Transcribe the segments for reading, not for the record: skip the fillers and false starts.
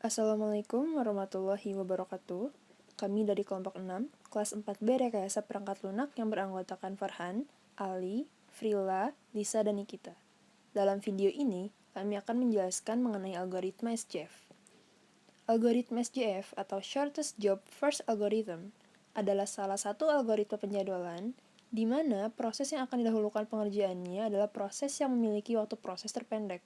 Assalamualaikum warahmatullahi wabarakatuh. Kami dari kelompok 6, kelas 4B Rekayasa Perangkat Lunak yang beranggotakan Farhan, Ali, Frila, Lisa, dan Nikita. Dalam video ini, kami akan menjelaskan mengenai algoritma SJF. Algoritma SJF atau Shortest Job First Algorithm adalah salah satu algoritma penjadwalan di mana proses yang akan didahulukan pengerjaannya adalah proses yang memiliki waktu proses terpendek.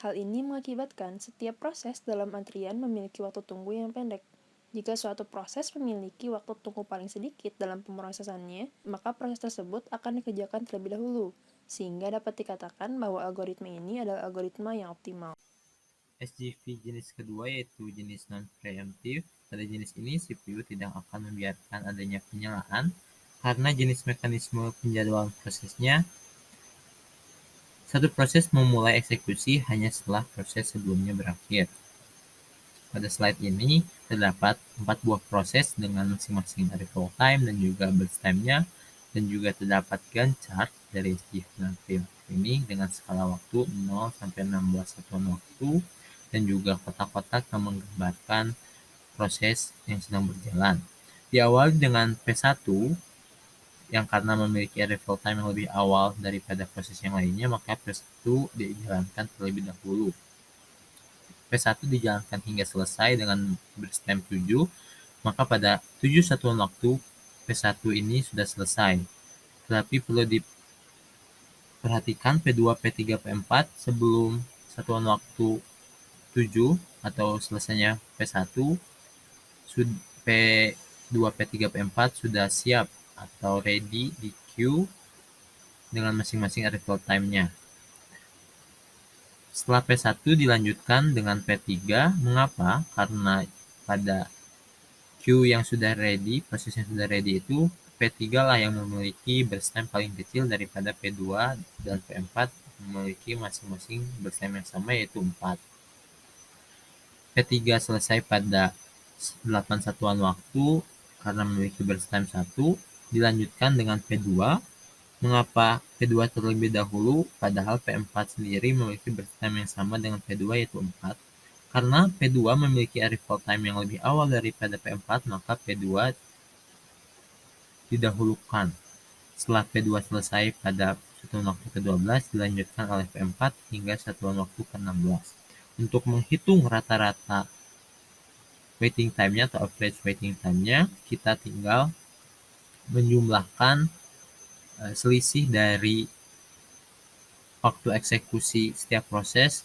Hal ini mengakibatkan setiap proses dalam antrian memiliki waktu tunggu yang pendek. Jika suatu proses memiliki waktu tunggu paling sedikit dalam pemrosesannya, maka proses tersebut akan dikerjakan terlebih dahulu, sehingga dapat dikatakan bahwa algoritma ini adalah algoritma yang optimal. SJV jenis kedua yaitu jenis non-preemptive. Pada jenis ini, CPU tidak akan membiarkan adanya penyalaan karena jenis mekanisme penjadwalan prosesnya. Satu proses memulai eksekusi hanya setelah proses sebelumnya berakhir. Pada slide ini terdapat 4 buah proses dengan masing-masing arrival time dan juga burst time-nya, dan juga terdapat Gantt chart dari SJV non-preemptive ini dengan skala waktu 0 sampai 16 satuan waktu, dan juga kotak-kotak yang menggambarkan proses yang sedang berjalan. Diawali dengan P1 yang karena memiliki arrival time yang lebih awal daripada proses yang lainnya, maka P1 dijalankan terlebih dahulu. P1 dijalankan hingga selesai dengan burst time 7, maka pada 7 satuan waktu P1 ini sudah selesai. Tetapi perlu diperhatikan P2, P3, P4 sebelum satuan waktu 7 atau selesainya P1, P2, P3, P4 sudah siap atau ready di queue dengan masing-masing arrival time-nya. Setelah P1 dilanjutkan dengan P3, mengapa? Karena pada queue yang sudah ready, proses yang sudah ready itu, P3 lah yang memiliki burst time paling kecil daripada P2 dan P4 memiliki masing-masing burst time yang sama yaitu 4. P3 selesai pada 8 satuan waktu karena memiliki burst time 1, dilanjutkan dengan P2. Mengapa P2 terlebih dahulu padahal P4 sendiri memiliki burst time yang sama dengan P2 yaitu 4? Karena P2 memiliki arrival time yang lebih awal daripada P4, maka P2 didahulukan. Setelah P2 selesai pada satuan waktu ke-12, dilanjutkan oleh P4 hingga satuan waktu ke-16. Untuk menghitung rata-rata waiting time-nya atau average waiting time-nya, kita tinggal menjumlahkan selisih dari waktu eksekusi setiap proses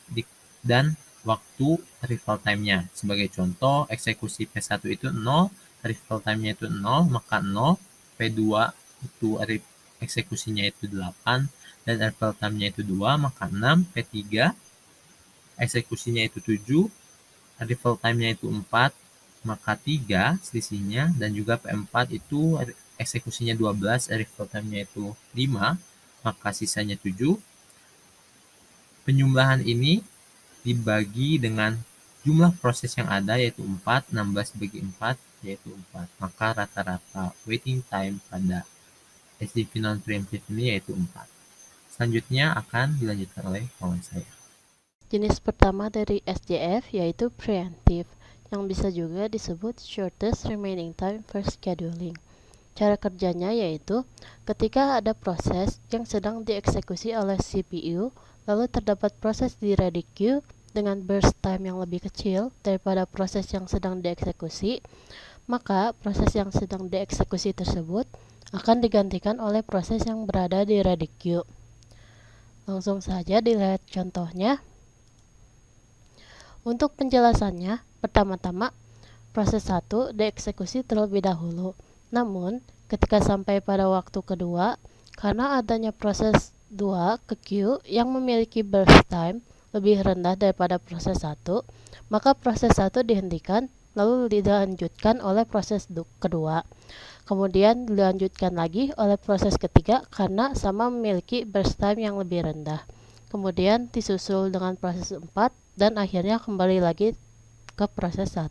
dan waktu arrival time-nya. Sebagai contoh, eksekusi P1 itu 0, arrival time-nya itu 0, maka 0, P2 itu eksekusinya itu 8, dan arrival time-nya itu 2, maka 6, P3 eksekusinya itu 7, arrival time-nya itu 4, maka 3 selisihnya, dan juga P4 itu eksekusinya 12, arrival time-nya itu 5, maka sisanya 7. Penjumlahan ini dibagi dengan jumlah proses yang ada yaitu 4, 16 bagi 4 yaitu 4. Maka rata-rata waiting time pada SJV non-preemptive ini yaitu 4. Selanjutnya akan dilanjutkan oleh kawan saya. Jenis pertama dari SJF yaitu preemptive, yang bisa juga disebut shortest remaining time for scheduling. Cara kerjanya yaitu ketika ada proses yang sedang dieksekusi oleh CPU, lalu terdapat proses di ready queue dengan burst time yang lebih kecil daripada proses yang sedang dieksekusi, maka proses yang sedang dieksekusi tersebut akan digantikan oleh proses yang berada di ready queue. Langsung saja dilihat contohnya. Untuk penjelasannya, pertama-tama proses 1 dieksekusi terlebih dahulu. Namun, ketika sampai pada waktu kedua, karena adanya proses 2 ke queue yang memiliki burst time lebih rendah daripada proses 1, maka proses 1 dihentikan lalu dilanjutkan oleh proses kedua. Kemudian dilanjutkan lagi oleh proses ketiga karena sama memiliki burst time yang lebih rendah. Kemudian disusul dengan proses 4 dan akhirnya kembali lagi ke proses 1.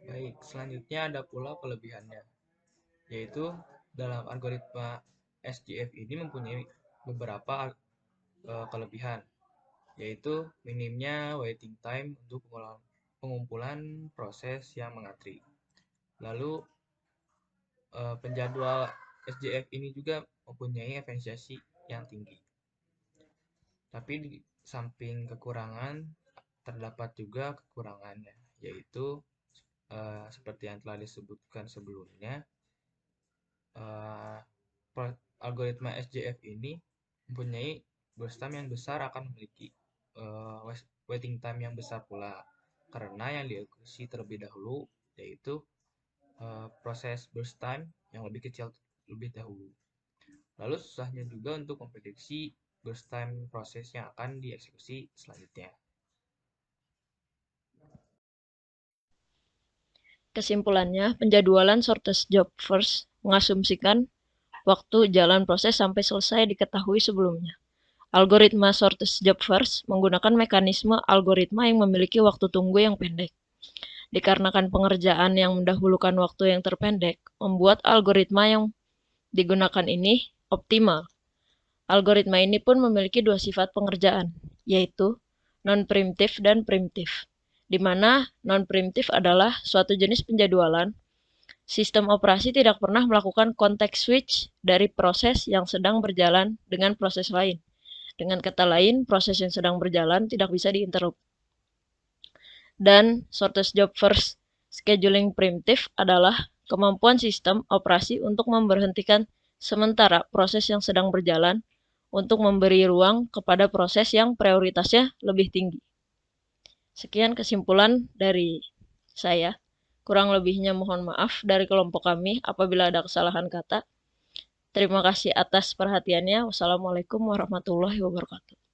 Baik, selanjutnya ada pula kelebihannya, yaitu dalam algoritma SJF ini mempunyai beberapa kelebihan. yaitu minimnya waiting time untuk pengumpulan proses yang mengantri. Lalu penjadwal SJF ini juga mempunyai efisiensi yang tinggi. Tapi di samping kekurangan, terdapat juga kekurangannya, yaitu seperti yang telah disebutkan sebelumnya, algoritma SJF ini mempunyai burst time yang besar akan memiliki waiting time yang besar pula, karena yang dieksekusi terlebih dahulu yaitu proses burst time yang lebih kecil lebih dahulu. Lalu susahnya juga untuk memprediksi burst time proses yang akan dieksekusi selanjutnya. Kesimpulannya, penjadwalan shortest job first mengasumsikan waktu jalan proses sampai selesai diketahui sebelumnya. Algoritma shortest job first menggunakan mekanisme algoritma yang memiliki waktu tunggu yang pendek. Dikarenakan pengerjaan yang mendahulukan waktu yang terpendek, membuat algoritma yang digunakan ini optimal. Algoritma ini pun memiliki dua sifat pengerjaan, yaitu non-preemptive dan preemptive, di mana non-preemptive adalah suatu jenis penjadwalan. Sistem operasi tidak pernah melakukan context switch dari proses yang sedang berjalan dengan proses lain. Dengan kata lain, proses yang sedang berjalan tidak bisa diinterrupt. Dan shortest job first scheduling preemptive adalah kemampuan sistem operasi untuk memberhentikan sementara proses yang sedang berjalan untuk memberi ruang kepada proses yang prioritasnya lebih tinggi. Sekian kesimpulan dari saya. Kurang lebihnya mohon maaf dari kelompok kami apabila ada kesalahan kata. Terima kasih atas perhatiannya. Wassalamualaikum warahmatullahi wabarakatuh.